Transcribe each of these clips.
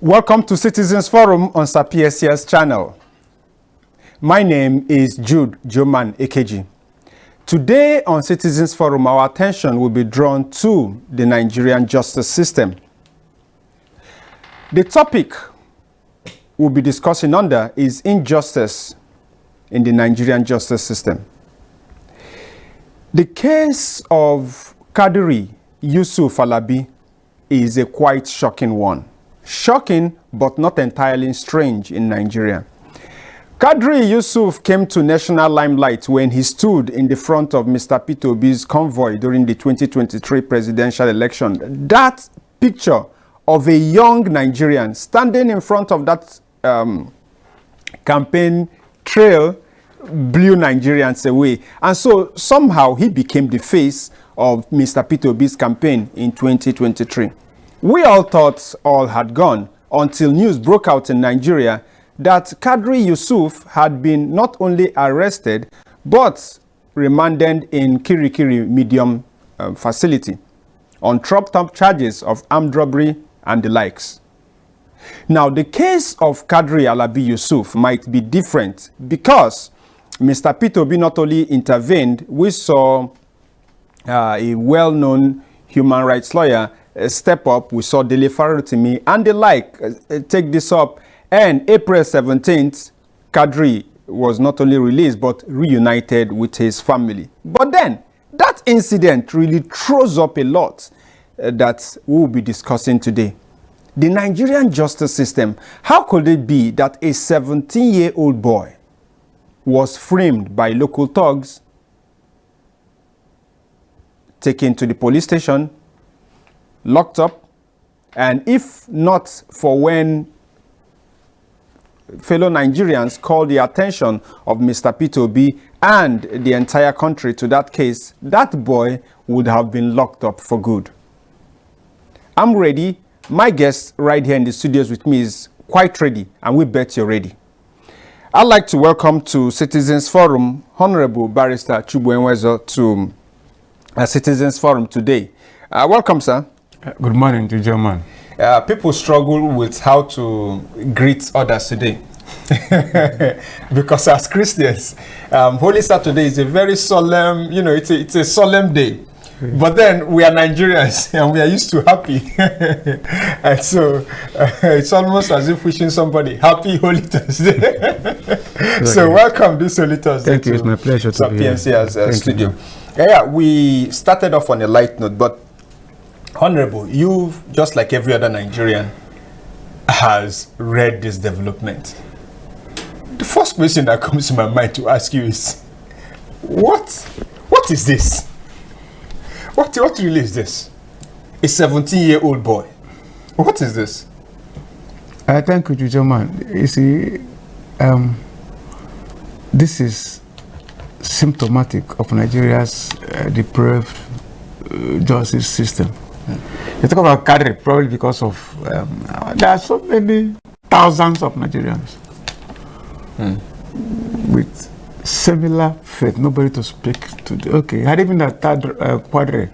Welcome to Citizens Forum on SAPSCS channel. My name is Jude Joman Ekeji. Today on Citizens Forum, our attention will be drawn to the Nigerian justice system. The topic we'll be discussing under is injustice in the Nigerian justice system. The case of Quadri Yusuf Alabi is a quite shocking one. Shocking, but not entirely strange in Nigeria. Quadri Yusuf came to national limelight when he stood in the front of Mr. Peter Obi's convoy during the 2023 presidential election. That picture of a young Nigerian standing in front of that campaign trail blew Nigerians away. And so somehow he became the face of Mr. Peter Obi's campaign in 2023. We all thought all had gone until news broke out in Nigeria that Quadri Yusuf had been not only arrested but remanded in Kirikiri Medium facility on trumped-up charges of armed robbery and the likes. Now, the case of Quadri Alabi Yusuf might be different because Mr. Peter Obi not only intervened, we saw a well-known human rights lawyer step up. We saw Dele Farotimi and the like take this up. And April 17th, Quadri was not only released but reunited with his family. But then, that incident really throws up a lot that we will be discussing today. The Nigerian justice system, how could it be that a 17-year-old boy was framed by local thugs, taken to the police station, locked up, and if not for when fellow Nigerians called the attention of Mr. Peter Obi and the entire country to that case, that boy would have been locked up for good. I'm ready. My guest right here in the studios with me is quite ready, and we bet you're ready. I'd like to welcome to Citizens Forum Honorable Barrister Chugbo Enwezor to Citizens Forum today. Welcome, sir. Good morning to German. People struggle with how to greet others today. Because as Christians, Holy Saturday is a very solemn, it's a solemn day. But then we are Nigerians and we are used to happy. And so it's almost as if wishing somebody happy Holy Thursday. So welcome this Holy Thursday. Thank you, it's my pleasure to be here. SAPSCS studio. Yeah, we started off on a light note, but Honorable, you, just like every other Nigerian, has read this development. The first question that comes to my mind to ask you is, what is this? What really is this? A 17-year-old boy. What is this? Thank you, German. You see, this is symptomatic of Nigeria's depraved justice system. You talk about Quadri probably because of there are so many thousands of Nigerians with similar faith, nobody to speak to. Okay, had even that Quadri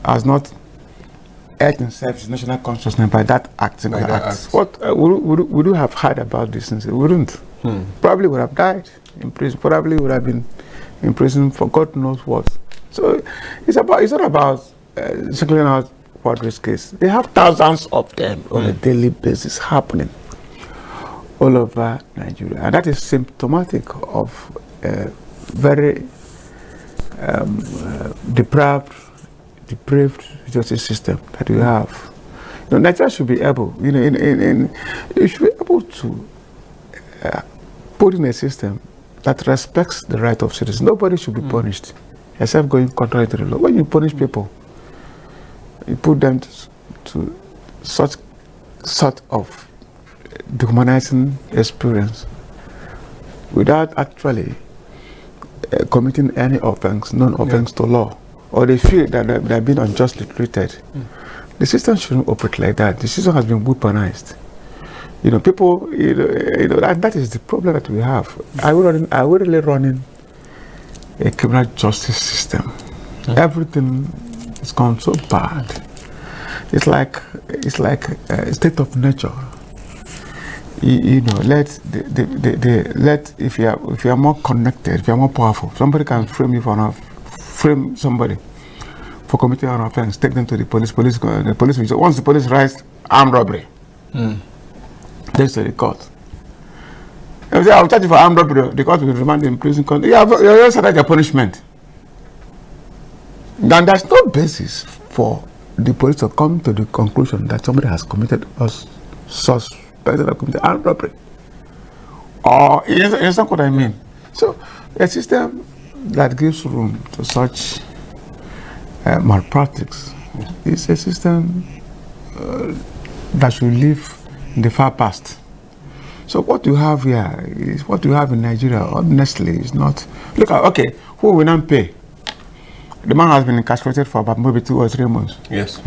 has not held himself his national consciousness by that act. What would you have heard about this? We wouldn't. Probably would have died in prison. Probably would have been in prison for God knows what. So it's not about singling out Quadri's case. They have thousands of them on a daily basis happening all over Nigeria, and that is symptomatic of a very depraved justice system that we have. Nigeria should be able, you should be able to put in a system that respects the right of citizens. Nobody should be punished except going contrary to the law. When you punish people, you put them to such sort of dehumanizing experience without actually committing any offense, non-offense to law, or they feel that they're being unjustly treated. The system shouldn't operate like that. The system has been weaponized. People, and that is the problem that we have. Are we really running a criminal justice system? Everything has gone so bad. it's like a state of nature. You know, let if you are more connected, if you are more powerful, somebody can frame somebody for committing an offense, take them to the police. The police. So once the police writes armed robbery, takes to the court. If they are charged for armed robbery, the court will remand them in prison. You also like a punishment. Then there's no basis for the police to come to the conclusion that somebody has committed committed armed robbery. Or you understand what I mean? So a system that gives room to such malpractice is a system that should live in the far past. So what you have here is what you have in Nigeria. Honestly, is not. Look at, okay, who will not pay? The man has been incarcerated for about maybe 2 or 3 months. Yes.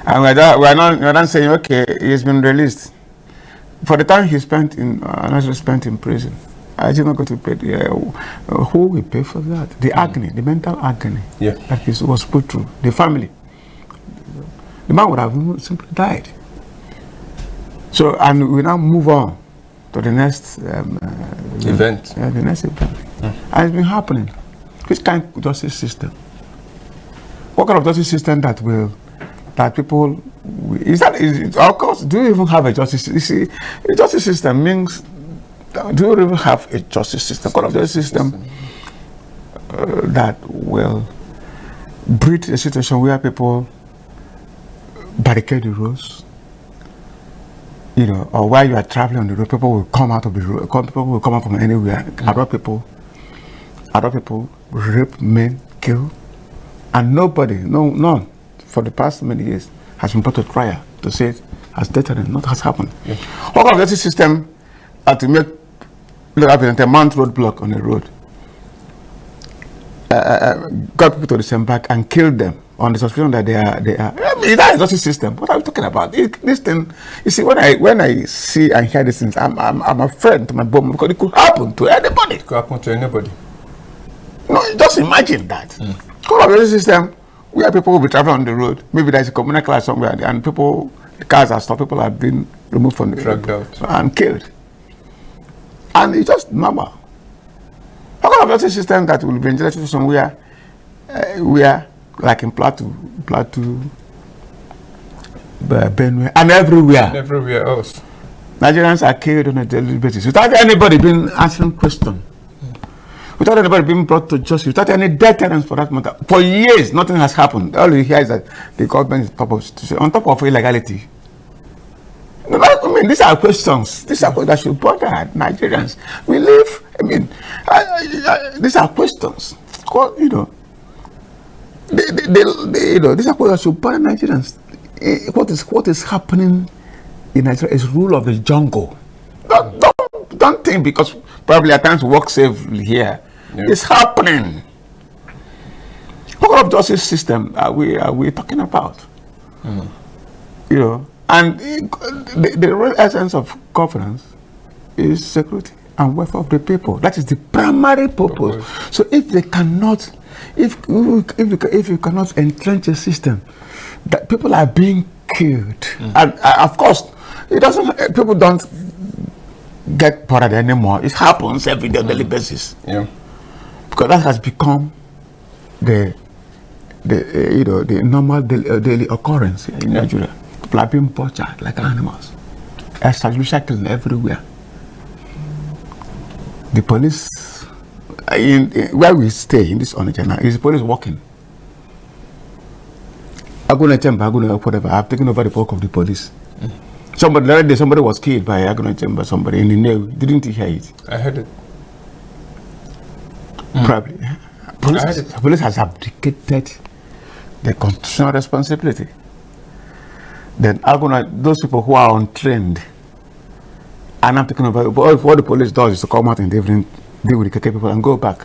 And we're not saying, okay, he's been released. For the time he spent in prison, I did not go to pay. Who will pay for that? The agony, the mental agony that he was put through. The family. The man would have simply died. So, and we now move on to the next event. The next event. And it's been happening. Which kind of justice system? What kind of justice system that people, of course, do you even have a justice system? You see, a justice system means, do you even have a justice system? What kind of justice system that will breed a situation where people barricade the roads, you know, or while you are traveling on the road, people will come out of the road, people will come out from anywhere, adult people, rape, men, kill, and none, for the past many years, has been brought to trial to say it has deterrent, not has happened. Yeah. What kind of justice system to make a month roadblock on the road, got people to disembark and kill them on the suspicion that they are. I mean, that is justice system. What are we talking about? This thing, you see, when I see and hear these things, I'm afraid to my bone because it could happen to anybody. It could happen to anybody. No, just imagine that. What kind of justice system where people will be traveling on the road? Maybe there's a communal class somewhere, and the cars are stopped. People have been removed from the dragged out and killed. And it's just normal. How kind of justice system that will be in a situation where, like in Plateau, Benue, and everywhere else, Nigerians are killed on a daily basis without anybody being answering questions, without anybody being brought to justice, without any deterrence for that matter. For years, nothing has happened. All you hear is that the government is on top of illegality. I mean, these are questions. These are questions that should bother Nigerians. We live. I mean, these are questions. You know, these are questions that should bother Nigerians. What is happening in Nigeria is rule of the jungle. Don't think because probably at times work safely here. Yep. It's happening. What kind of justice system are we talking about? You know. And the real essence of governance is security and welfare of the people. That is the primary purpose. So if they cannot, if you cannot entrench a system that people are being killed, and of course, it doesn't. People don't get bothered anymore. It happens every day on a daily basis. Yeah. Because that has become the normal daily occurrence in Nigeria. People are being butchered like animals. Extrajudicial killing everywhere. The police, where we stay in this Onitsha, is the police working. Whatever. I've taken over the work of the police. Somebody was killed by Aguna Chamber. Somebody in the Navy. Didn't you hear it? I heard it. Probably. Police has abdicated the constitutional responsibility. Then those people who are untrained, and I'm taking over. What the police does is to come out in the evening, deal with the KK people, and go back.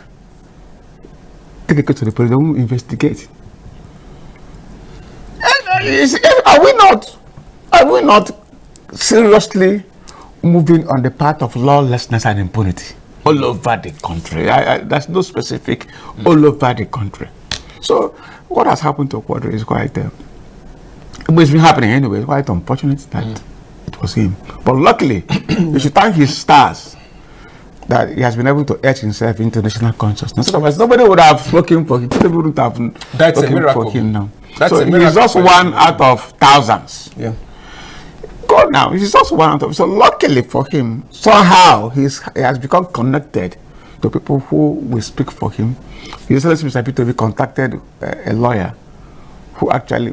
Take a case to the police, they won't investigate. Are we not seriously moving on the path of lawlessness and impunity all over the country? There's no specific all over the country. So what has happened to Quadri is quite But it's been happening anyway. It's quite unfortunate that it was him. But luckily, you should thank his stars that he has been able to etch himself into national consciousness. Otherwise, nobody would have spoken for him. People wouldn't have spoken for him now. So he's just one out of thousands. Yeah. God now, he's just one out of. So luckily for him, somehow he has become connected to people who will speak for him. He said Mr. Peter contacted a lawyer who actually,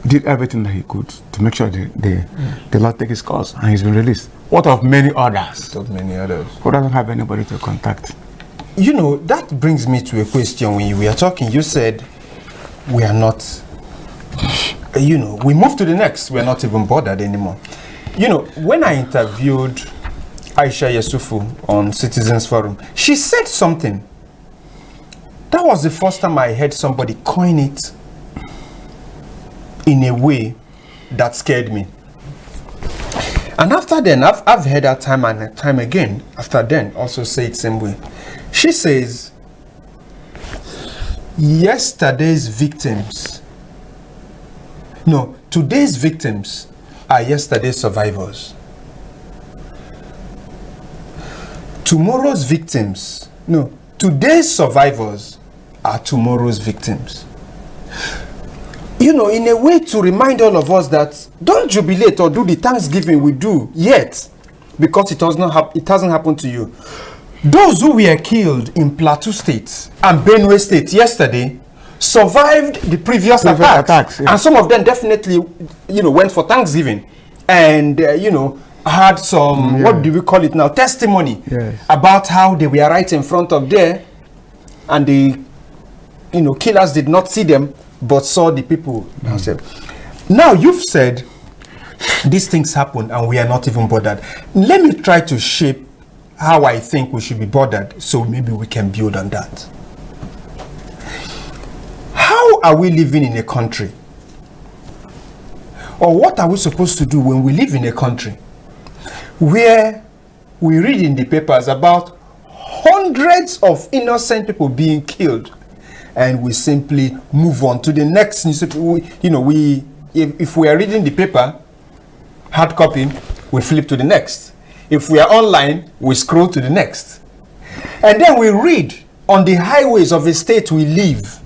did everything that he could to make sure the law take his course, and he's been released. What of many others? Of many others. Who doesn't have anybody to contact? That brings me to a question. When we are talking, you said we are not, we move to the next. We are not even bothered anymore. When I interviewed Aisha Yesufu on Citizens Forum, she said something. That was the first time I heard somebody coin it in a way that scared me. And after then, I've heard her time and time again, after then, also say it same way. She says, today's victims are yesterday's survivors. Today's survivors are tomorrow's victims. In a way to remind all of us that don't jubilate or do the Thanksgiving we do yet, because it hasn't happened to you. Those who were killed in Plateau State and Benue State yesterday survived the previous attacks. Yeah. And some of them definitely, went for Thanksgiving and, had some, what do we call it now, testimony about how they were right in front of there, and the, killers did not see them, but saw the people. Now you've said these things happen and we are not even bothered. Let me try to shape how I think we should be bothered, so maybe we can build on that. How are we living in a country? Or what are we supposed to do when we live in a country where we read in the papers about hundreds of innocent people being killed, and we simply move on to the next news? If we are reading the paper, hard copy, we flip to the next. If we are online, we scroll to the next. And then we read on the highways of a state we live,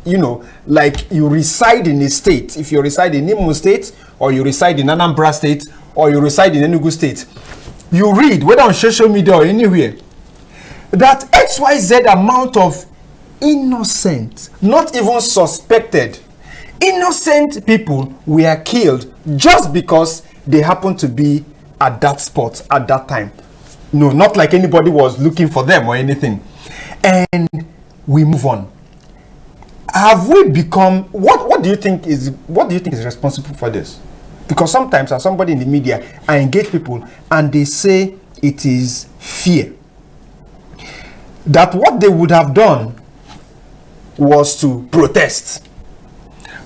like you reside in a state. If you reside in Imo State, or you reside in Anambra State, or you reside in Enugu State, you read, whether on social media or anywhere, that XYZ amount of innocent, not even suspected, innocent people were killed just because they happened to be at that spot at that time. No, not like anybody was looking for them or anything. And we move on. Have we become, what do you think is responsible for this? Because sometimes as somebody in the media, I engage people and they say it is fear. That what they would have done was to protest.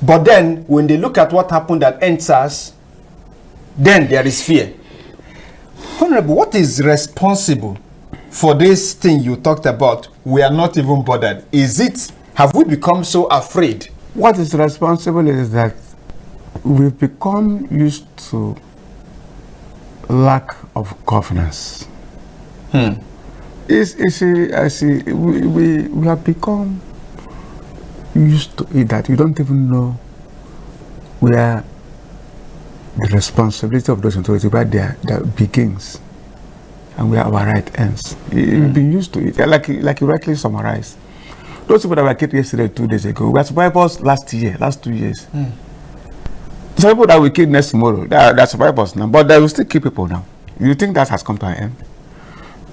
But then when they look at what happened at NSAS, then there is fear. Honorable, what is responsible for this thing you talked about? We are not even bothered. Have we become so afraid? What is responsible is that we've become used to lack of governance. We have become used to it that we don't even know where the responsibility of those authorities, where that begins and where our right ends. We've been used to it. Like you rightly summarized. Those people that were killed yesterday, 2 days ago, were survivors last 2 years. Some people that we kill next tomorrow, they're survivors now, but they will still kill people now. You think that has come to an end?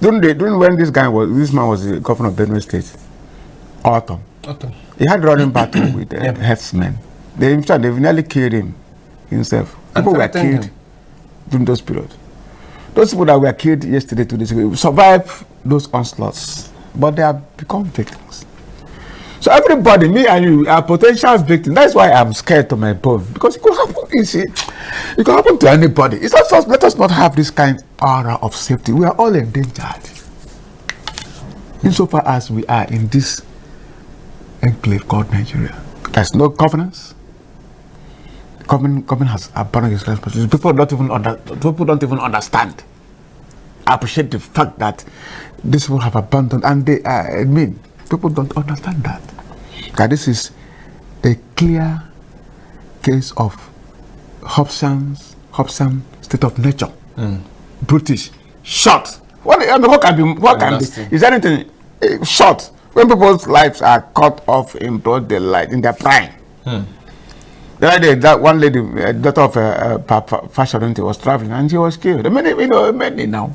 During when this man was the governor of Benue State, Autumn. He had running battle with herdsmen. They've nearly killed him himself. People were killed during those periods. Those people that were killed yesterday, 2 days ago, survived those onslaughts, but they have become victims. So everybody, me and you, are potential victims. That's why I'm scared to my bone, because it could happen. It could happen to anybody. It's not just, let us not have this kind of aura of safety. We are all endangered, insofar as we are in this enclave called Nigeria. There's no governance. government has abandoned its responsibility. People don't even understand. I appreciate the fact that these people have abandoned, and people don't understand that. That this is a clear case of Hobson state of nature. Brutish, short. What can be? Is there anything short when people's lives are cut off in broad daylight in their prime? The other day, that one lady, daughter of a fashion, was traveling and she was killed. Many now.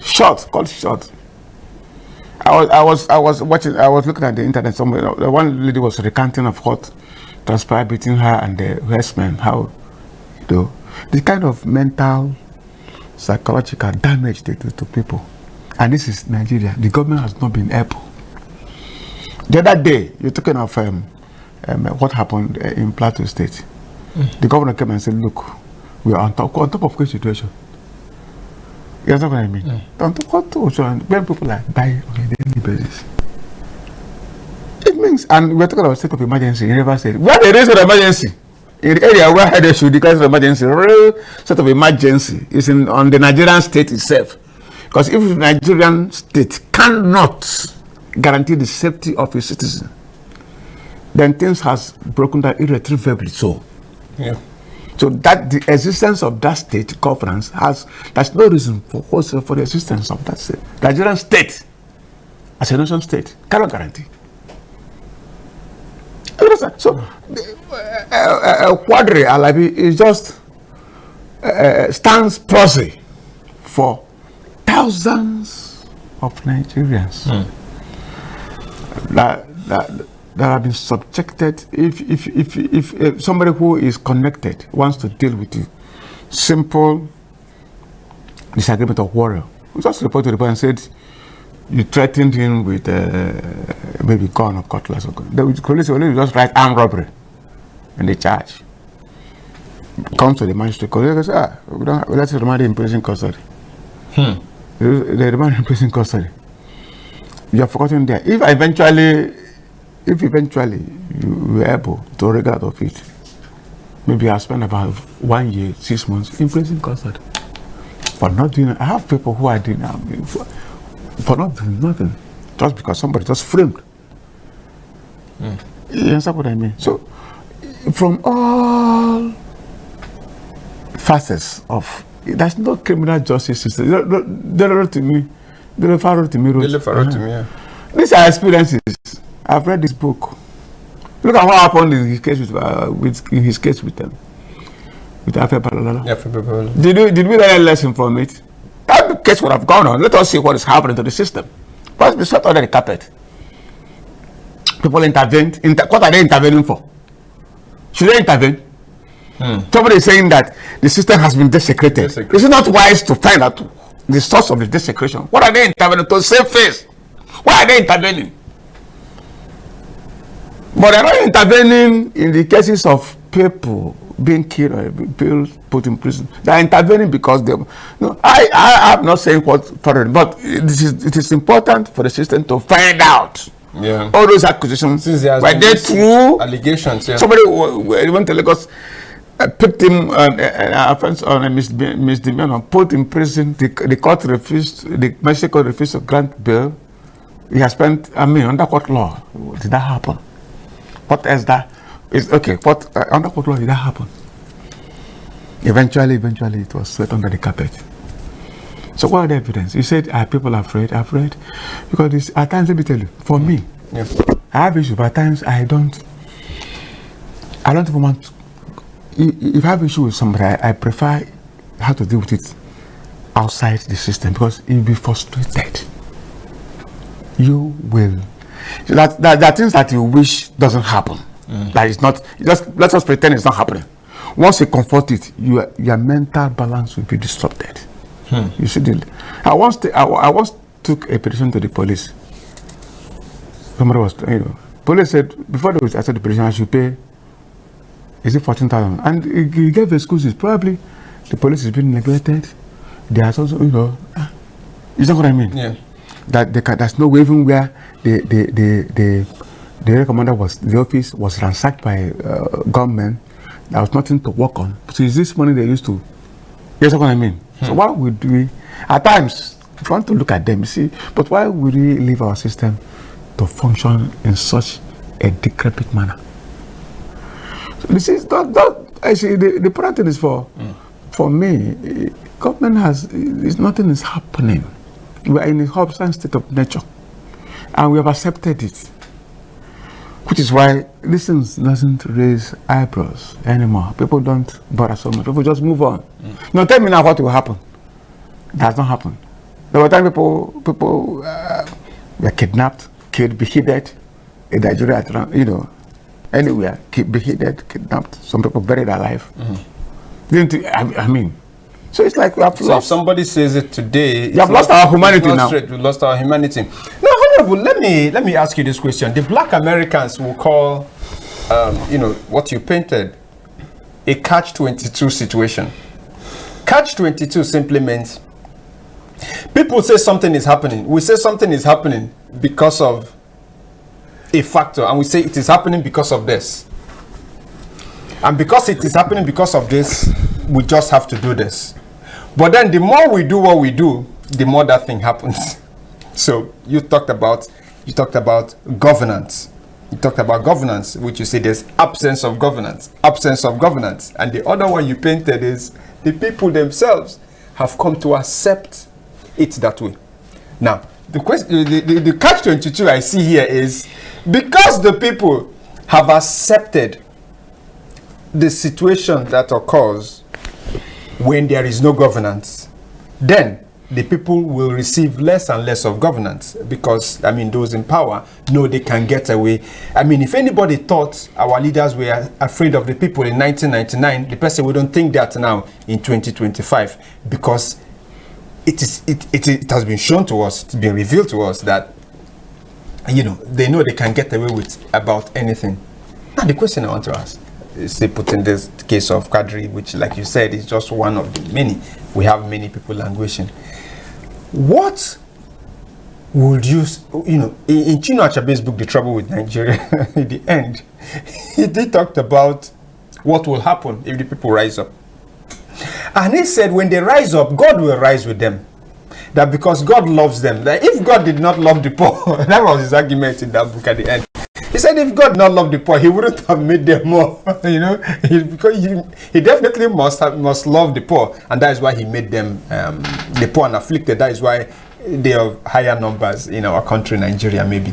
Short, called short. I was looking at the internet somewhere. The one lady was recanting of what transpired between her and the herdsmen. How, the kind of mental, psychological damage they do to people. And this is Nigeria. The government has not been able. The other day, you're talking of what happened in Plateau State. The governor came and said, look, we are on top of the situation. You understand what I mean? On top of when people are dying on a daily basis. It means, and we're talking about state of emergency in River State. Where there is an emergency, in the area where they should declare emergency, real state of emergency is on the Nigerian state itself. Because if the Nigerian state cannot guarantee the safety of its citizens, then things has broken down irretrievably. So that the existence of that state governance there's no reason for the existence of that state. The Nigerian state, as a nation state, cannot guarantee. So, Quadri Alabi is just stands proxy for thousands of Nigerians that have been subjected. If somebody who is connected wants to deal with the simple disagreement of warrior, we just reported to the point and said, you threatened him with maybe gun or cutlass or gun. The police will just write armed robbery and they charge. Comes to the magistrate court, they say, let's remand him in prison custody. They remand him in prison custody. You have forgotten there. If eventually you were able to wriggle out of it, maybe I spent about 1 year, 6 months in prison custody. For not doing it. I have people who are doing for not doing nothing, just because somebody just framed. You understand what I mean? So, from all facets of, there's no criminal justice system. They wrote to me. These are experiences. I've read this book. Look at what happened in his case with them. With Afe Balala. Did we learn a lesson from it? That case would have gone on. Let us see what is happening to the system. First, we swept under the carpet. People intervened. What are they intervening for? Should they intervene? Somebody is saying that the system has been desecrated. Is it not wise to find out the source of the desecration? What are they intervening to save face? Why are they intervening? But they're not intervening in the cases of people being killed or people put in prison. They're intervening because they. I'm not saying what for it, but it is important for the system to find out. All those accusations. Were they true? Allegations. Somebody went to Lagos, picked him offense on a misdemeanor, put in prison. The court refused. The Mexico refused to grant bail. He has spent. Under what law did that happen? What else that is okay? What under what law did that happen? Eventually, it was swept under the carpet. So what are the evidence? You said, are people afraid? Afraid? Because this, at times, let me tell you, for me, I have issues, but at times I don't even want to, if I have issue with somebody, I prefer how to deal with it outside the system, because you'll be frustrated. You will. There are things that you wish doesn't happen. That is not, let us pretend it's not happening. Once you confront it, your mental balance will be disrupted. You see, I once took a petition to the police. Somebody was, police said, before they accept the petition, I should pay, is it 14,000? And he gave excuses. Probably the police is being neglected. There's also, you know what I mean? Yeah. That there's no way, even where the commander was, the office was ransacked by gunmen. There was nothing to work on. So is this money they used to? You know what I mean? So why would we, at times, if you want to look at them, you see, but why would we leave our system to function in such a decrepit manner? So this is actually the important thing is for me, government nothing is happening. We are in a constant state of nature, and we have accepted it, which is why this thing doesn't raise eyebrows anymore. People don't bother so much. People just move on. Now tell me now what will happen. It has not happened. There were times people were kidnapped, killed, beheaded in Nigeria, anywhere, beheaded, kidnapped. Some people buried alive. I mean, so it's like we have lost. So if somebody says it today, you have lost our humanity now. We lost our humanity. Now, Honorable, let me ask you this question. The Black Americans will call, what you painted, a catch-22 situation. Catch-22 simply means people say something is happening. We say something is happening because of a factor, and we say it is happening because of this. And because it is happening because of this, we just have to do this. But then the more we do what we do, the more that thing happens. So you talked about governance. You talked about governance, which you say there's absence of governance. And the other one you painted is the people themselves have come to accept it that way. Now, the question, the catch-22 I see here is because the people have accepted the situation that occurs when there is no governance, then the people will receive less and less of governance because, those in power know they can get away. If anybody thought our leaders were afraid of the people in 1999, the person wouldn't think that now in 2025 because it has been shown to us, it's been revealed to us that, they know they can get away with about anything. Now, the question I want to ask, say put in this case of Quadri, which like you said is just one of the many. We have many people languishing. What would you in Chinua Achebe's book, The Trouble with Nigeria, at the end, he talked about what will happen if the people rise up. And he said when they rise up, God will rise with them. That because God loves them. That if God did not love the poor, that was his argument in that book at the end. He said if God did not love the poor, he wouldn't have made them more. Because he definitely must love the poor, and that is why he made them the poor and afflicted. That is why they have higher numbers in our country, Nigeria, maybe.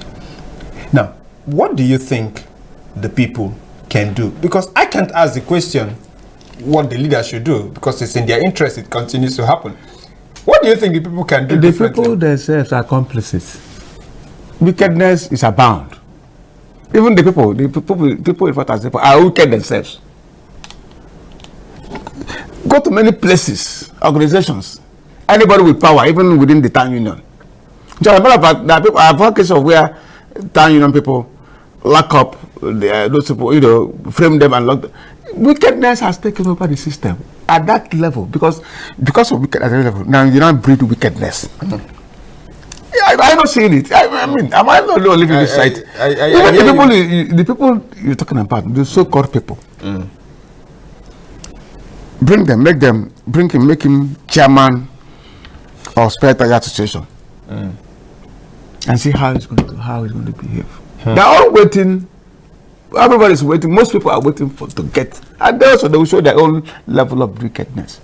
Now, what do you think the people can do? Because I can't ask the question what the leaders should do because it's in their interest. It continues to happen. What do you think the people can do? The people themselves are complicit. Wickedness is abound. Even the people in front of people are wicked themselves. Go to many places, organizations, anybody with power, even within the town union. Just a matter of fact, there are people, I've heard cases of where town union people lock up those people, frame them and lock them. Wickedness has taken over the system at that level because of wickedness at that level. Now you don't breed wickedness. I'm not seeing it. Am I not living this side? The people you're talking about, the so-called people, make him chairman of Spiritual Association, and see how he's going to behave. They're all waiting. Everybody's waiting. Most people are waiting to get, and also they will show their own level of wickedness.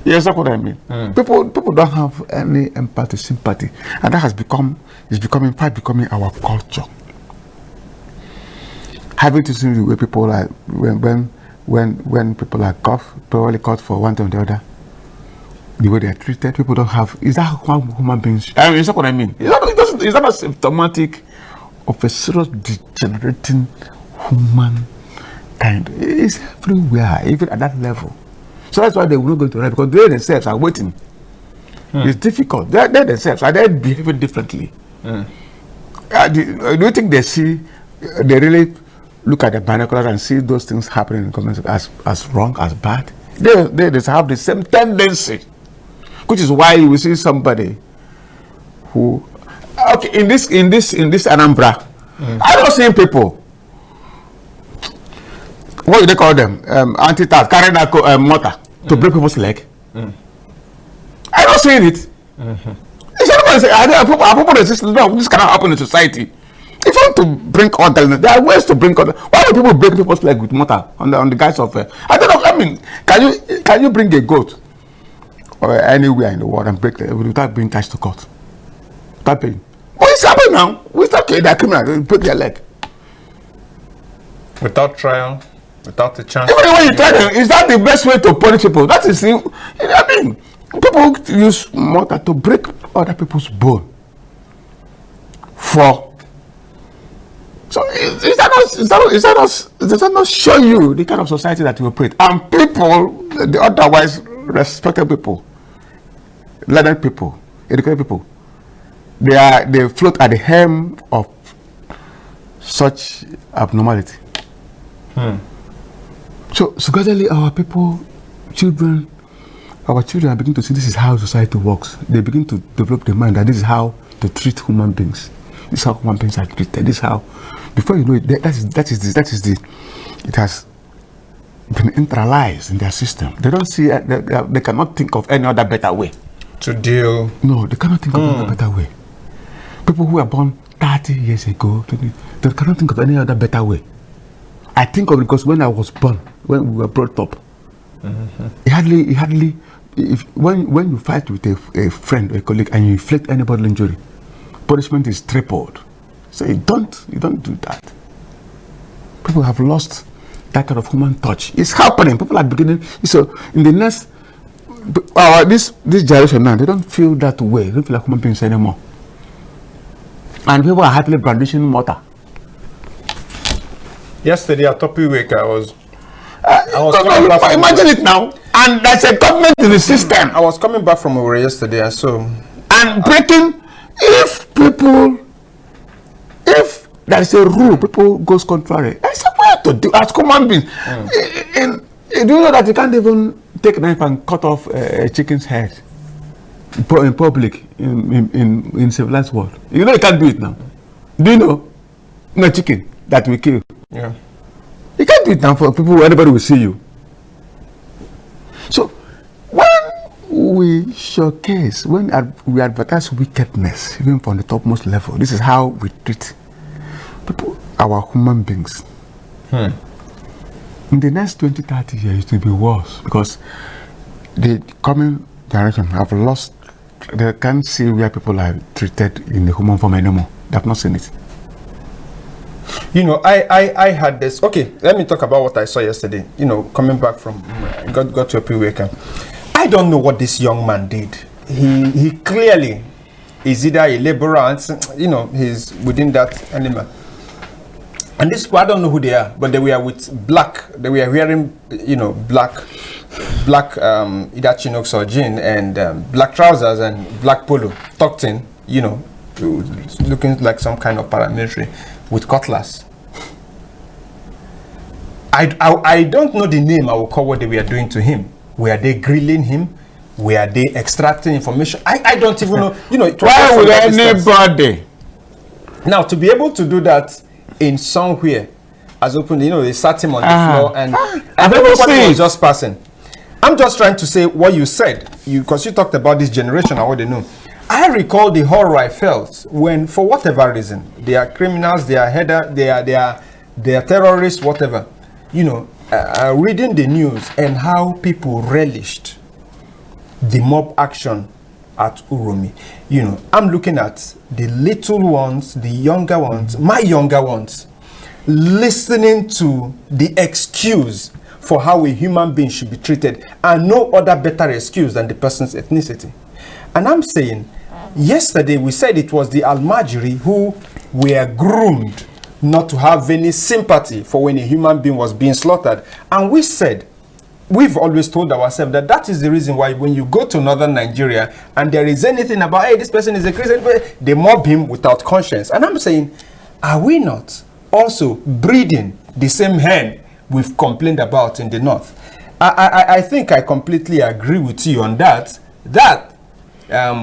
Yes, that's what I mean. People don't have any empathy, sympathy, and that is becoming our culture. Having to see the way people are when people are probably caught for one thing or the other, the way they are treated, people don't have. Is that how human beings? Is that what I mean? Is that symptomatic of a serious degenerating human kind? It's everywhere, even at that level. So that's why they will not go to right, because they themselves are waiting. It's difficult. They themselves are they behaving differently. Do you think they really look at the binoculars and see those things happening in government as wrong, as bad? They have the same tendency, which is why you will see somebody who, in this Anambra, I don't see people. what do they call them? Anti-tax, carrying that mortar to break people's leg. I'm not saying it. It's everybody say, I people resist. No, this cannot happen in society. If you want to bring order, there are ways to bring order. Why would people break people's leg with mortar on the guise of? I don't know. I mean, can you bring a goat or anywhere in the world and break it without being charged to court? Without paying. But it's happening now. We start they're criminal. They break their leg without trial, without a chance. Even when you try them, is that the best way to punish people? That is, I mean, people use mortar to break other people's bone. So does that not show you the kind of society that we operate? And people, the otherwise respected people, learned people, educated people, they float at the hem of such abnormality. So gradually our people, our children are beginning to see this is how society works. They begin to develop the mind that this is how to treat human beings. This is how human beings are treated. This is how, before you know it, it has been internalized in their system. They don't see, they cannot think of any other better way to deal. No, they cannot think of any better way. People who were born 30 years ago, they cannot think of any other better way. I think of it because when I was born, when we were brought up, when you fight with a friend or a colleague and you inflict any bodily injury, punishment is tripled. So you don't do that. People have lost that kind of human touch. It's happening. People are beginning. So in the next, this generation now, they don't feel that way. They don't feel like human beings anymore. And people are happily brandishing mortar. Yesterday at Topi Week, I was imagine it now. And there's a government in the system. I was coming back from Owerri yesterday, and so breaking. If there is a rule, people goes contrary. There's a way to do as human beings. Do you know that you can't even take a knife and cut off a chicken's head in public in civilized world? You know you can't do it now. Do you know? No chicken that we kill. Yeah. You can't do it now for people. Anybody will see you. So when we showcase, when we advertise wickedness, even from the topmost level, this is how we treat people, our human beings. In the next 20-30 years, it will be worse because the coming generation have lost, they can't see where people are treated in the human form anymore. They have not seen it. You know, I had this. Okay, let me talk about what I saw yesterday. You know, coming back from got to a pre-weekend. I don't know what this young man did. He clearly is either a laborer, you know, he's within that element. And this, I don't know who they are, but they were with black. They were wearing, you know, black, either chinox or jean, and black trousers and black polo, tucked in, you know, looking like some kind of paramilitary with cutlass. I don't know the name. I will call what they were doing to him. Were they grilling him? Were they extracting information? I don't even know. You know, why would anybody? Now, to be able to do that in somewhere as open, you know, they sat him on the floor and everybody was just passing. I'm just trying to say what you said, because you talked about this generation and what they know. I recall the horror I felt when, for whatever reason, they are criminals, they are terrorists, whatever. You know, reading the news and how people relished the mob action at Uromi. You know, I'm looking at the little ones, the younger ones, my younger ones, listening to the excuse for how a human being should be treated, and no other better excuse than the person's ethnicity. And I'm saying, yesterday we said it was the Almajiri who were groomed not to have any sympathy for when a human being was being slaughtered. And we said, we've always told ourselves that that is the reason why when you go to northern Nigeria and there is anything about, hey, this person is a Christian, they mob him without conscience. And I'm saying, are we not also breeding the same hen we've complained about in the north? I think I completely agree with you on that,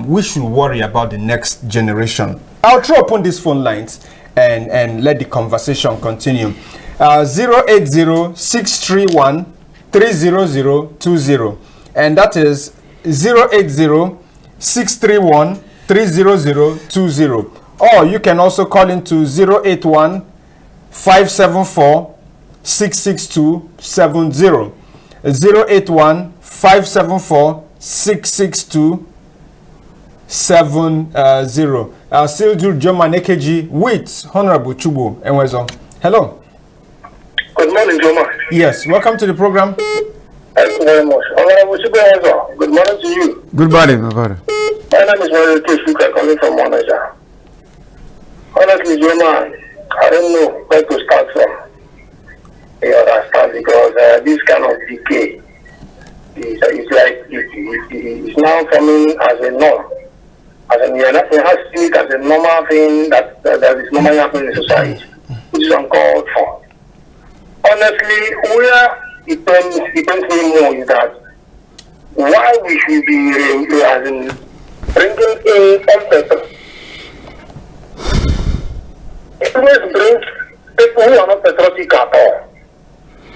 we should worry about the next generation. I'll throw open these phone lines and let the conversation continue. 080-631-30020. And that is 080-631-30020. Or you can also call into 081-574-66270. 081-574-66270. I'll still do Joma Nekeji with Honorable Chugbo Enwezor. Hello. Good morning, Joma. Yes, welcome to the program. Thank you very much. Honorable Chugbo Enwezor, good morning to you. Good morning, my brother. My name is Mario Keshuka, coming from Monaja. Honestly, Joma, I don't know where to start from. You understand? Because this kind of decay is like it's now coming as a norm. As a we have seen it as a normal thing that is normally happening in society, which is uncalled for. Honestly, where it pains me more is that why we should be as in bringing in some people. It always brings people who are not patriotic at all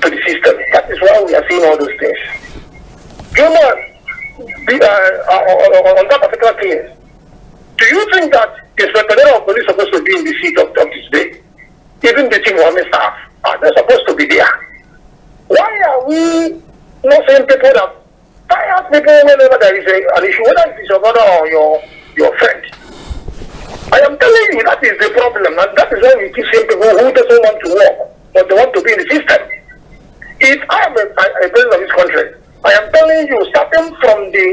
to the system. That is why we are seeing all those things. You know, on that particular case, do you think that the Secretary of Police is supposed to be in the seat of this day? Even the chief of army staff, they're supposed to be there. Why are we not saying people that fire people whenever there is an issue, whether it is your brother or your friend? I am telling you that is the problem, and that is why we keep seeing people who doesn't want to work, but they want to be in the system. If I am a president of this country, I am telling you, starting from the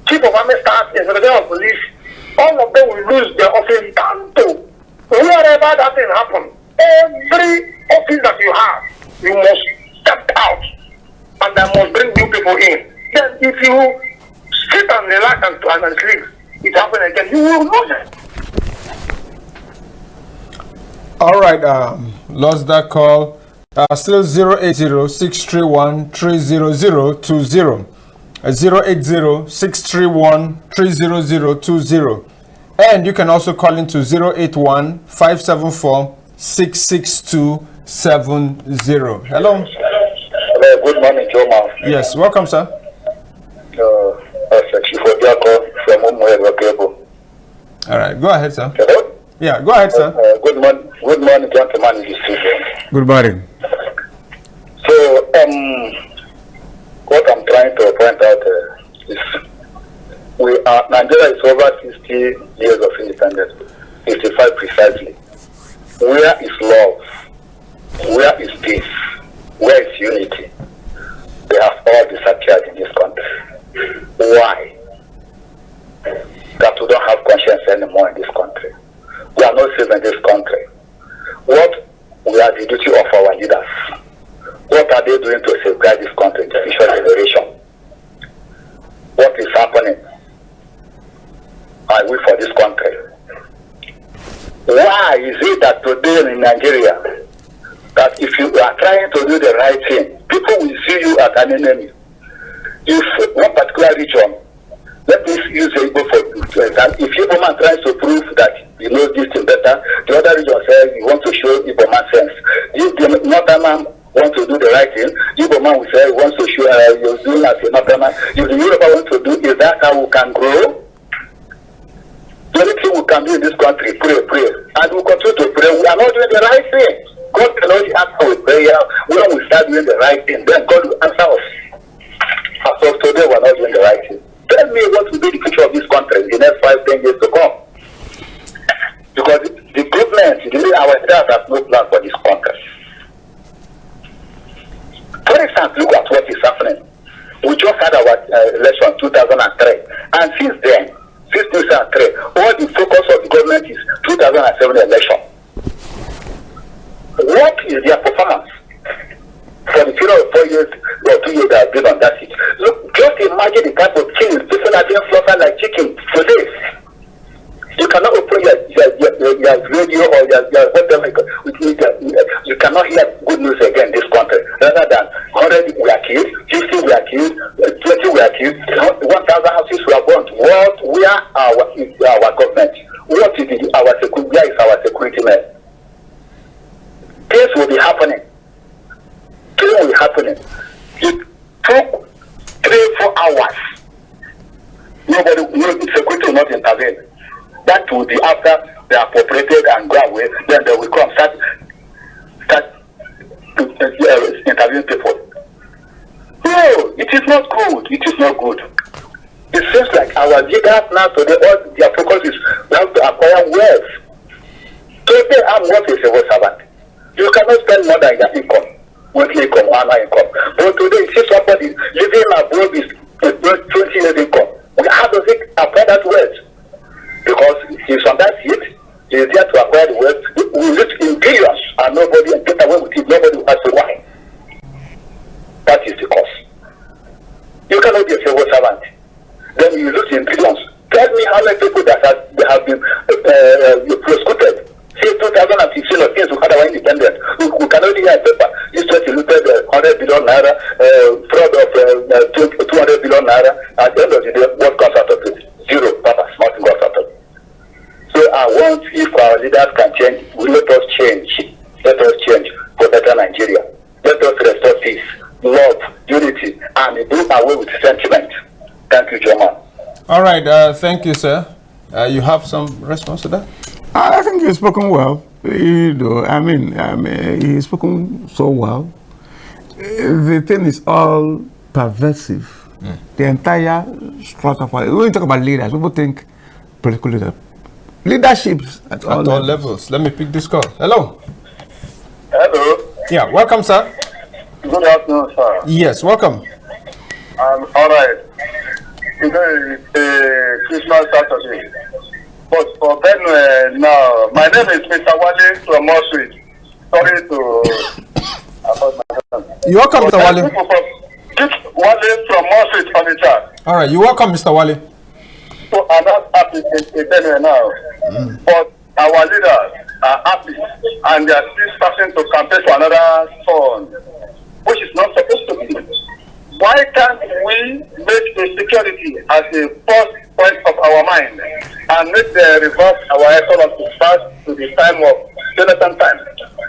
chief of army staff, the Secretary of Police, all of them will lose their office down to wherever that thing happen. Every office that you have, you must step out, and I must bring new people in. Then if you sit and relax and sleep, it happens again, you will lose it. All right, lost that call. Still 080-631-30020. 080-631-30020. And you can also call into 081-574-66270. Hello. Hello, good morning, Joma. Yes, welcome, sir. All right, go ahead, sir. Hello? Yeah, go ahead, sir. Good morning, gentlemen in the studio. Good morning. So, what I'm trying to point out is Nigeria is over 60 years of independence, 55 precisely. Where is love? Where is peace? Where is unity? They have all disappeared in this country. Why? That we don't have conscience anymore in this country. We are not safe in this country. What we are the duty of our leaders? What are they doing to safeguard this country, the future generation? What is happening? I wait for this country. Why is it that today in Nigeria, that if you are trying to do the right thing, people will see you as an enemy? If one particular region, let me use Igbo for example, if Igbo man tries to prove that he knows this thing better, the other region says you want to show Igbo man sense. If the northern man wants to do the right thing, Igbo man will say he wants to show you're doing as a northern man. If the Yoruba want to do, is that how we can grow? The only thing we can do in this country, pray. And we continue to pray. We are not doing the right thing. God can only answer with prayer. When we start doing the right thing, then God will answer us. As of today, we are not doing the right thing. Tell me what will be the future of this country in the next 5-10 years to come. Because the government, our staff has no plan for this country. For instance, look at what is happening. We just had our election 2003. And since then, since 2003, all the focus of the government is 2007 election. What is their performance for the period of 4 years or 2 years that have been on that seat? Look, just imagine the type of killings people are being slaughtered like chicken for this. You cannot open your radio or your whatever. You cannot hear good news again in this country. Rather than 100 we are killed, 50 we are killed, 20 we are killed, 1,000 houses we are burnt. Where is our government? Where is our security men? Things will be happening. nobody, no security will not intervene. That will be after they are appropriated and go away, then they will come start interviewing people. No, it is not good. It is not good. It seems like our leaders now today, all their focus is now to acquire wealth. Today, I'm not a civil servant. You cannot spend more than your income, monthly income, annual income. But today, you see somebody living abroad is 20 years income. How does it acquire that wealth? Because he's on that seat, he's there to acquire the wealth. We live in billions and nobody will get away with it. Nobody will ask why. That is the cause. You cannot be a civil servant. Then you lose in billions. Tell me how many people that have been prosecuted since 2015 or since we had our independence. We can only hear a paper. This was looted 100 billion naira, fraud of 200 billion naira. At the end of the day, what comes out of it? Zero. Papa, nothing comes out of it. So I want, if our leaders can change, let us change. Let us change for better Nigeria. Let us restore peace, love, unity, and do away with sentiment. Thank you, German. All right, thank you, sir. You have some response to that? I think he's spoken well. You know, I mean, he's spoken so well. The thing is all pervasive. The entire structure. When we talk about leaders, people think political leader. Leaderships at all levels. Let me pick this call. Hello. Hello. Yeah, welcome, sir. Good afternoon, sir. Yes, welcome. All right. Today is Christmas Saturday. But for Benue now, my name is Mr. Wale from Mossweed. Sorry to You're welcome, Mr. Wale. Wale from Mossweed on the chat. All right, you're welcome, Mr. Wale. So I'm not happy in Benue now. But our leaders are happy and they are still starting to campaign for another turn, which is not supposed to be. Why can't we make the security as a first point of our mind and make the reverse our effort to start to the time of Jonathan time?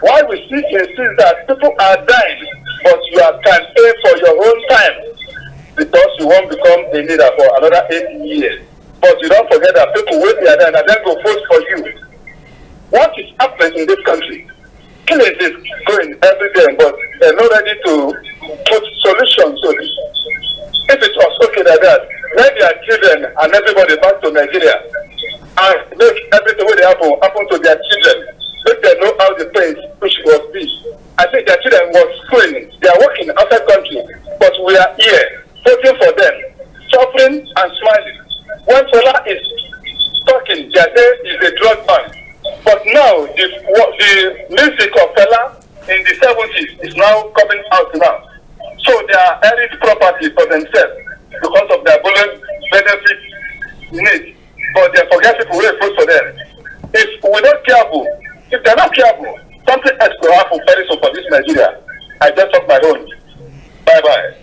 Why we see insist that people are dying, but you are campaigning for your own time because you won't become a leader for another 8 years. But you don't forget that people will be there and then go vote for you. What is happening in this country? Killing is going every day, but they're not ready to put solutions to this. If it was okay like that, let their children and everybody back to Nigeria and make everything where they happen to their children. Make them know how the pain which was this. I think their children was schooling. They are working outside country, but we are here voting for them, suffering and smiling. When Fela is talking, their day is a drug ban. But now the music of Fela in the 70s is now coming out now. So they are earning property for themselves because of their benefit needs. But they forget people will vote for them. If we're not careful, if they're not careful, something else will happen very soon for this Nigeria. I just talk my own. Bye-bye.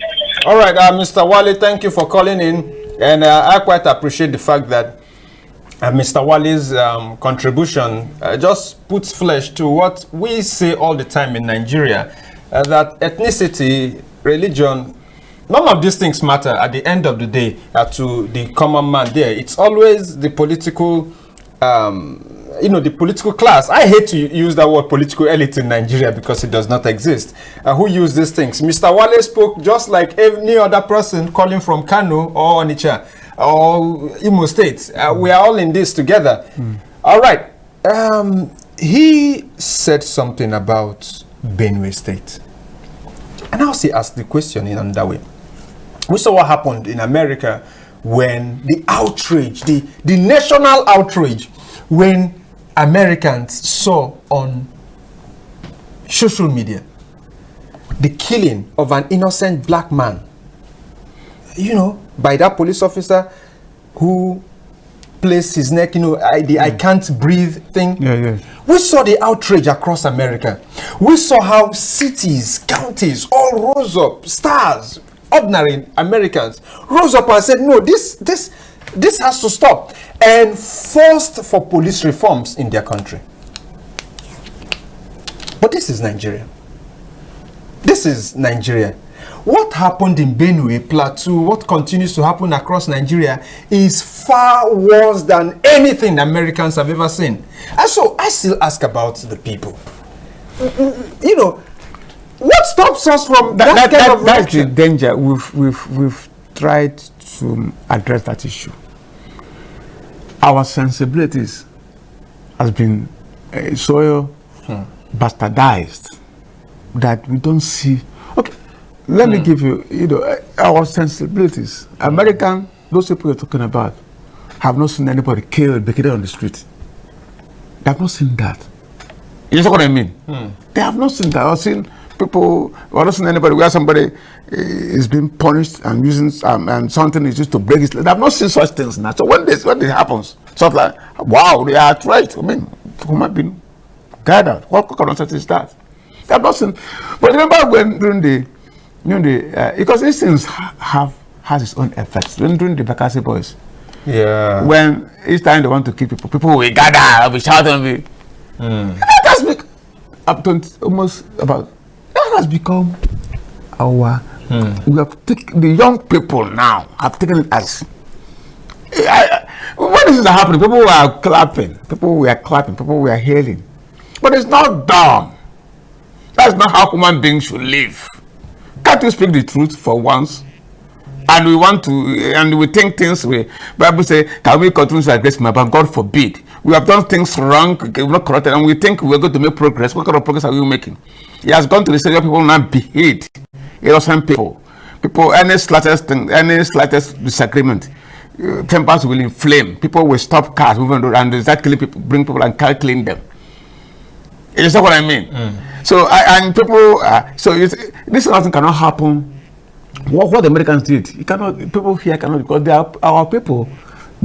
All right, Mr. Wale, thank you for calling in. And I quite appreciate the fact that Mr. Wale's contribution just puts flesh to what we say all the time in Nigeria, that ethnicity, religion, none of these things matter at the end of the day to the common man there. It's always the political, the political class. I hate to use that word political elite in Nigeria because it does not exist. Who use these things? Mr. Wale spoke just like any other person calling from Kano or Onitsha or Imo State. We are all in this together. All right. He said something about Benue State. And I'll ask the question in another way. We saw what happened in America when the outrage, the national outrage, when Americans saw on social media the killing of an innocent black man, by that police officer who placed his neck, the I can't breathe thing. Yeah. We saw the outrage across America. We saw how cities, counties, all rose up, stars, ordinary Americans rose up and said, no, this has to stop, and forced for police reforms in their country. But this is Nigeria. This is Nigeria. what happened in Benue, Plateau, what continues to happen across Nigeria is far worse than anything the Americans have ever seen. And so I still ask about the people. You know, what stops us from that kind of that's the danger. We've tried to address that issue. Our sensibilities has been so bastardized that we don't see. Okay, let me give you, our sensibilities. American, those people you're talking about, have not seen anybody killed, beheaded on the street. They have not seen that. You know what I mean? They have not seen that. I've seen people, I've not seen anybody where somebody is being punished and using and something is used to break his leg. I've not seen such things now. So when this happens, so it's like, wow, they are right. I mean, human being gathered. What concept is that? They have not seen. But remember when because these things has its own effects. During the Bakassi boys, when each time they want to kill people, people will gather, will shout and be. That has become that has become our. We have taken the young people now have taken it as. When this is happening, people were clapping, people were hailing, but it's not done. That's not how human beings should live. Can't you speak the truth for once? And we want to, and we think things we. Bible say, can we continue to aggress my? But God forbid. We have done things wrong, we're not corrected, and we think we're going to make progress. What kind of progress are we making? He has gone to the stage where people now behave innocent people. Any slightest thing, any slightest disagreement, tempers will inflame. People will stop cars moving and they start killing people, bring people and killing them. Is that what I mean? So, and people, this nothing cannot happen. What the Americans did, people here cannot, because our people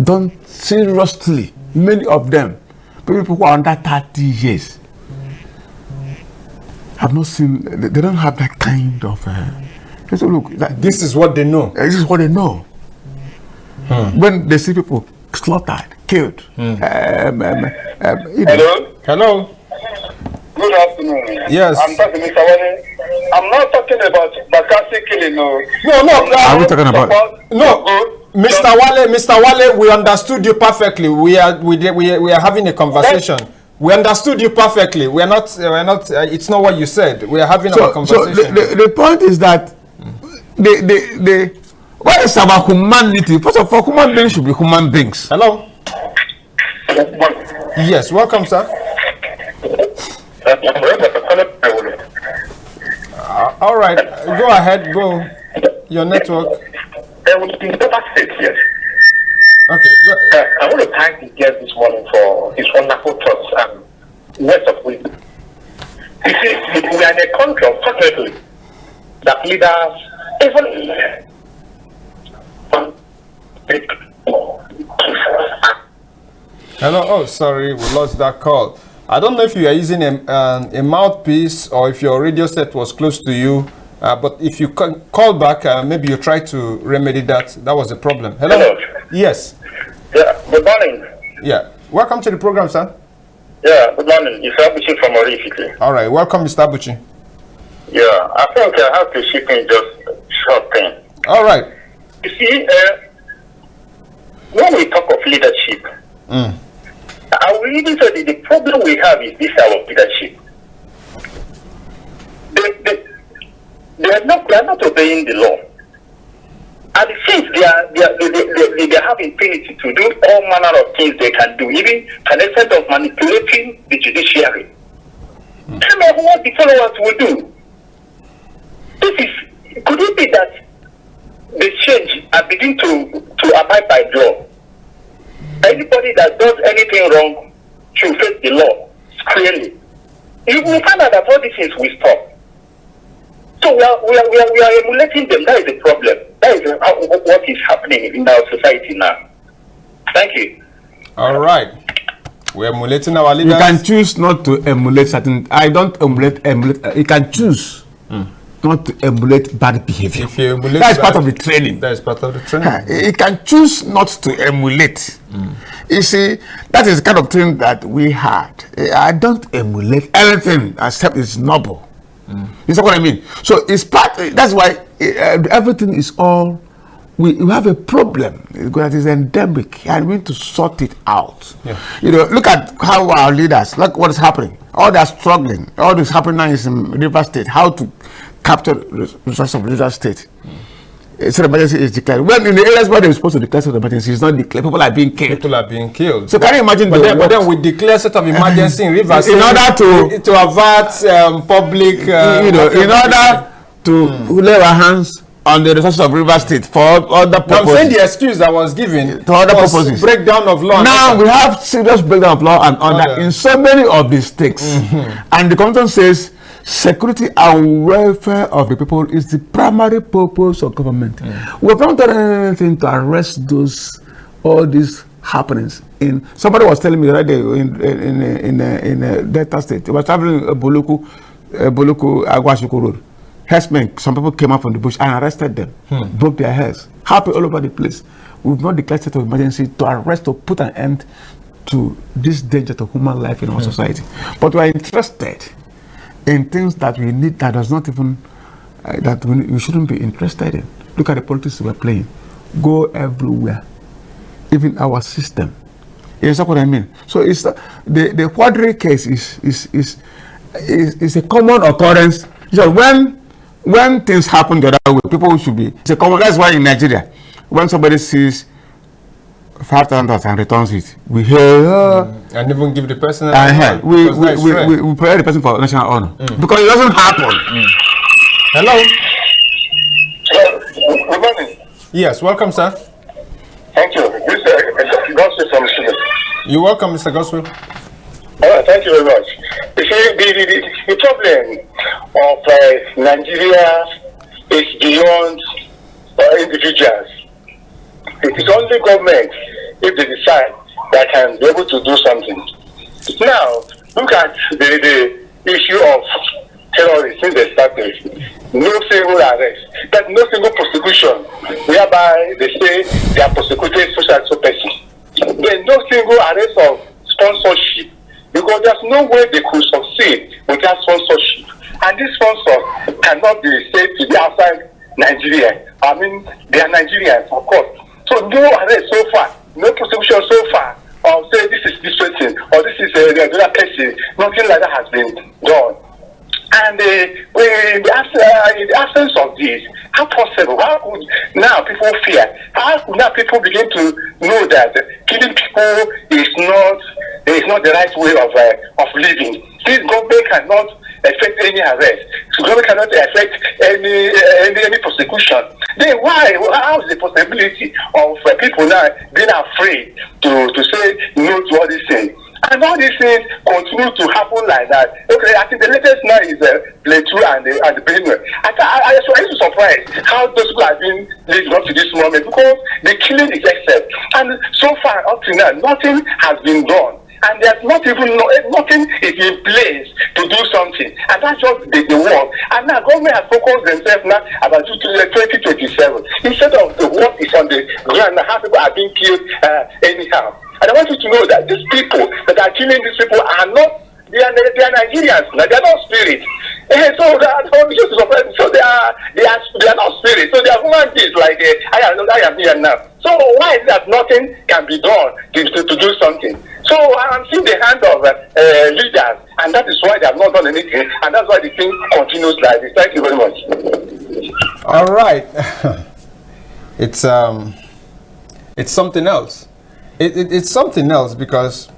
don't seriously. Many of them, people who are under 30 years, have not seen. They don't have that kind of. So look, this is what they know. This is what they know. When they see people slaughtered, killed. Hello. Good afternoon. Yes. I'm talking Mr. Wale. I'm not talking about Bakassi killing. No. Are we talking about? No. Mr. Wale, we understood you perfectly. We are having a conversation. We understood you perfectly. We're not. It's not what you said. We are having a conversation. So the point is that what is about humanity? First of all, human beings should be human beings. Hello. Yes. Welcome, sir. All right. Go ahead. Go. Your network. Yes. Okay. I want to thank the guest this morning for his wonderful thoughts and words of wisdom. You see, we are in a country, unfortunately, that leaders, even Hello. Oh, sorry, we lost that call. I don't know if you are using a mouthpiece or if your radio set was close to you. But if you call back, maybe you try to remedy that. That was the problem. Hello? Yes. Yeah, good morning. Yeah. Welcome to the program, sir. Yeah, good morning. It's Abuchi from Orifiki. All right. Welcome, Mr. Abuchi. Yeah, I think I have to chip in just a short thing. All right. You see, when we talk of leadership, I will even say that the problem we have is this our leadership. They are not obeying the law. And since they have impunity to do all manner of things they can do, even to an extent of manipulating the judiciary. Tell me what the followers will do. Could it be that they change and begin to abide by law? Anybody that does anything wrong should face the law clearly. You will find out that all these things will stop. So we are emulating them. That is the problem. That is what is happening in our society now. Thank you. All right. We're emulating our leaders. You can choose not to emulate certain. I don't emulate. You can choose not to emulate bad behavior. If you emulate that is part of the training. That is part of the training. You can choose not to emulate. You see, that is the kind of training that we had. I don't emulate anything except it's noble. You see what I mean? So it's part. That's why everything is all. We have a problem that is endemic, and we need to sort it out. Yeah. You know, look at how our leaders. Look what is happening. All they are struggling. All this happening now is in River State. How to capture resources of River State. State of emergency is declared. When in the areas where they're supposed to declare state of emergency, it's not declared. People are being killed. People are being killed. So can you imagine? But then we declare state of emergency in Rivers in order to avert public. In order to lay our hands on the resources of River State for other purposes. I'm saying the excuse that was given to other was purposes. Breakdown of law. Now we have serious breakdown of law and order in so many of the states, and the constitution says security and welfare of the people is the primary purpose of government. We have not done anything to arrest all these happenings. Somebody was telling me the other day in Delta State. They were traveling Boluku Agwashuku Road. Herdsmen, some people came out from the bush and arrested them, broke their heads, happened all over the place. We've not declared state of emergency to arrest or put an end to this danger to human life in our society. But we are interested in things that we need that does not even, that we shouldn't be interested in. Look at the politics we're playing. Go everywhere, even our system. You know what I mean? So it's the Quadri case is a common occurrence. So when things happen the other way, people should be. It's a common. That's why in Nigeria, when somebody sees $5,000 and returns it, we hear and even give the person. We prepare the person for national honor because it doesn't happen. Hello. Good morning. Yes, welcome, sir. Thank you. This is Gospel from Sudan. You're welcome, Mr. Gospel. Thank you very much. You see, the problem of Nigeria is beyond individuals. It is only government, if they decide, that can be able to do something. Now, look at the issue of terrorists since they started. No single arrest, but no single prosecution, whereby they say they are prosecuted such and so person. There's no single arrest of sponsorship, because there's no way they could succeed without sponsorship. And these sponsors cannot be said to be outside Nigeria. I mean, they are Nigerians, of course. So no arrest so far, no prosecution so far, or say this is this person, or this is another person. Nothing like that has been done. And in the absence of this, how possible? How could now people fear? How could now people begin to know that killing people is not the right way of living? This government cannot affect any arrest. The government cannot affect any prosecution. Then why? How is the possibility of people now being afraid to say no to all these things? And all these things continue to happen like that. Okay, I think the latest now is Plateau and the Benue. I used to surprise how those people have been leading up to this moment, because the killing is excess. And so far up to now, nothing has been done. And there's nothing is in place to do something. And that's just the work. And now government has focused themselves now about 2027. Instead of the work is on the ground, how people are being killed anyhow. And I want you to know that these people that are killing these people are not, they are Nigerians, they are not spirits. So they are not spirits. So they are human beings like I am here now. So why is that nothing can be done to do something? So I'm seeing the hand of leaders, and that is why they have not done anything, and that's why the thing continues like this. Thank you very much. All right. It's something else. It's something else because,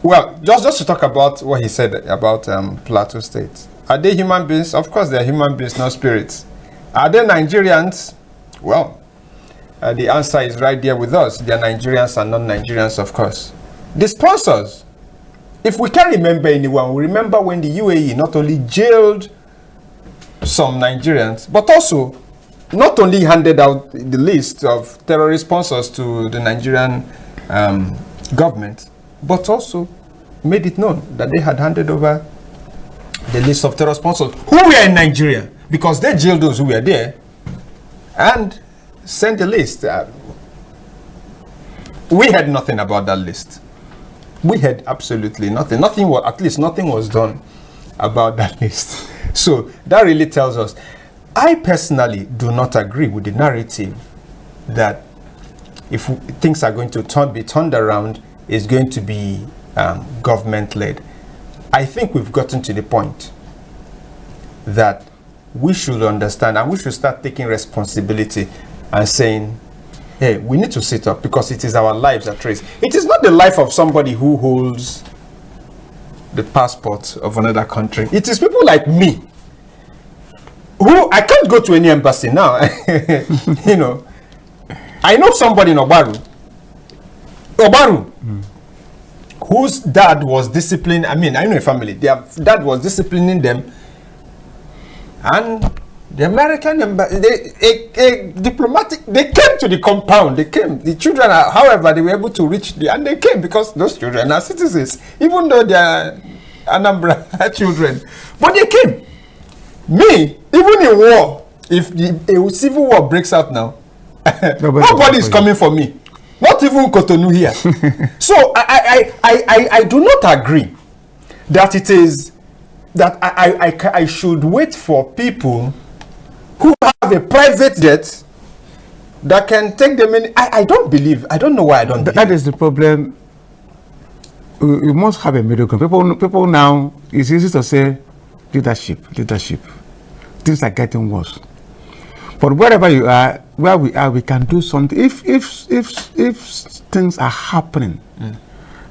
well, just to talk about what he said about Plateau State. Are they human beings? Of course they are human beings, not spirits. Are they Nigerians? Well, the answer is right there with us. They are Nigerians and non-Nigerians, of course. The sponsors, if we can remember anyone, we remember when the UAE not only jailed some Nigerians, but also not only handed out the list of terrorist sponsors to the Nigerian government, but also made it known that they had handed over the list of terror sponsors who were in Nigeria, because they jailed those who were there and sent the list. We had nothing about that list. We had absolutely nothing. Nothing was, at least nothing was done about that list. So that really tells us. I personally do not agree with the narrative that if things are going to be turned around, it's going to be government-led. I think we've gotten to the point that we should understand and we should start taking responsibility and saying, hey, we need to sit up because it is our lives at risk. It is not the life of somebody who holds the passport of another country. It is people like me who I can't go to any embassy now. You know, I know somebody in Obaru, whose dad was disciplining. I mean, I know a family. Their dad was disciplining them, and the American embassy, they came to the compound. They came. The children, however, they were able to reach and they came because those children are citizens, even though they are Anambra children. But they came. Me, even in war, if a civil war breaks out now, nobody is coming for me. Not even Cotonou here. So I do not agree that it is that I should wait for people who have a private jet that can take them in. I don't believe. I don't know why I don't believe. That is the problem. We must have a middle ground. People now, it's easy to say leadership. Things are getting worse. But wherever you are, where we are, we can do something. If things are happening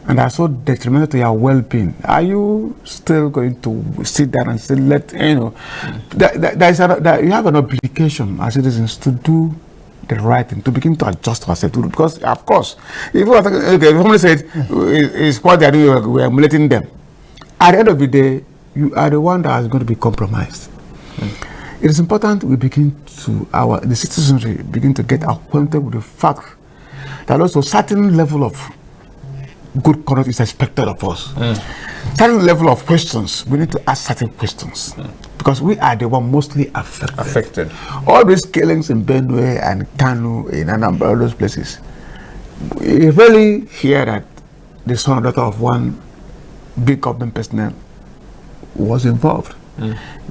and are so detrimental to your well-being, are you still going to sit down and say, that you have an obligation as citizens to do the right thing, to begin to adjust ourselves? Because, of course, if somebody said it's what they are doing, we are emulating them. At the end of the day, you are the one that is going to be compromised. It is important we begin to, the citizenry begin to get acquainted with the fact that also certain level of good conduct is expected of us. Certain level of questions, we need to ask certain questions because we are the one mostly affected. All these killings in Benue and Kanu, in Anambra, all those places, we really hear that the son or daughter of one big government personnel was involved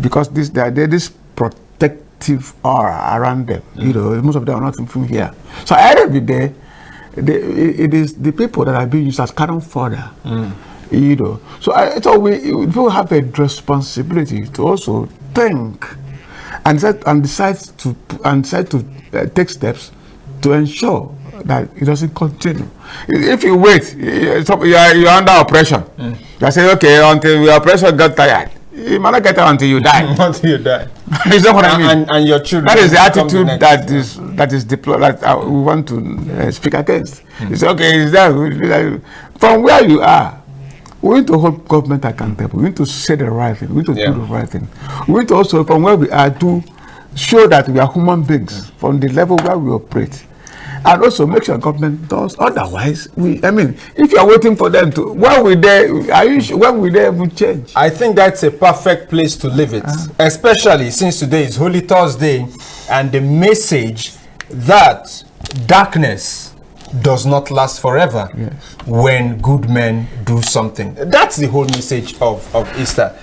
because there are this protective aura around them. You know, most of them are not from here. So at the end of the day, it is the people that are being used as cannon fodder. You know, so we have a responsibility to also think and decide to take steps to ensure that it doesn't continue. If you wait, you're under oppression. You say, okay, until your oppression got tired. You might not get out until you die. Until you die. Is that what I mean? And your children. That is the attitude that is deployed. That we want to speak against. It's okay. Is that from where you are? We need to hold government accountable. We need to say the right thing. We need to do the right thing. We need to also, from where we are, to show that we are human beings from the level where we operate. And also make sure government does. Otherwise, if you are waiting for them to, when will they even change? I think that's a perfect place to leave it, especially since today is Holy Thursday, and the message that darkness does not last forever when good men do something. That's the whole message of Easter.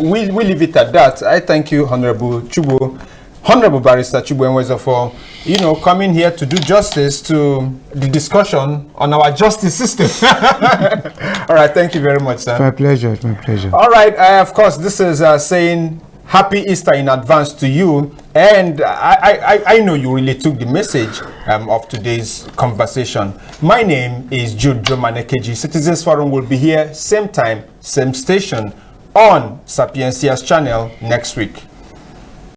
We leave it at that. I thank you, Honorable Chugbo. Honorable Barrister Chugbo Enwezor, for coming here to do justice to the discussion on our justice system. All right, thank you very much, sir. My pleasure, my pleasure. All right, of course, this is saying Happy Easter in advance to you, and I know you really took the message of today's conversation. My name is Jude Jomanekeji. Citizens Forum will be here, same time, same station, on Sapiencia's channel next week.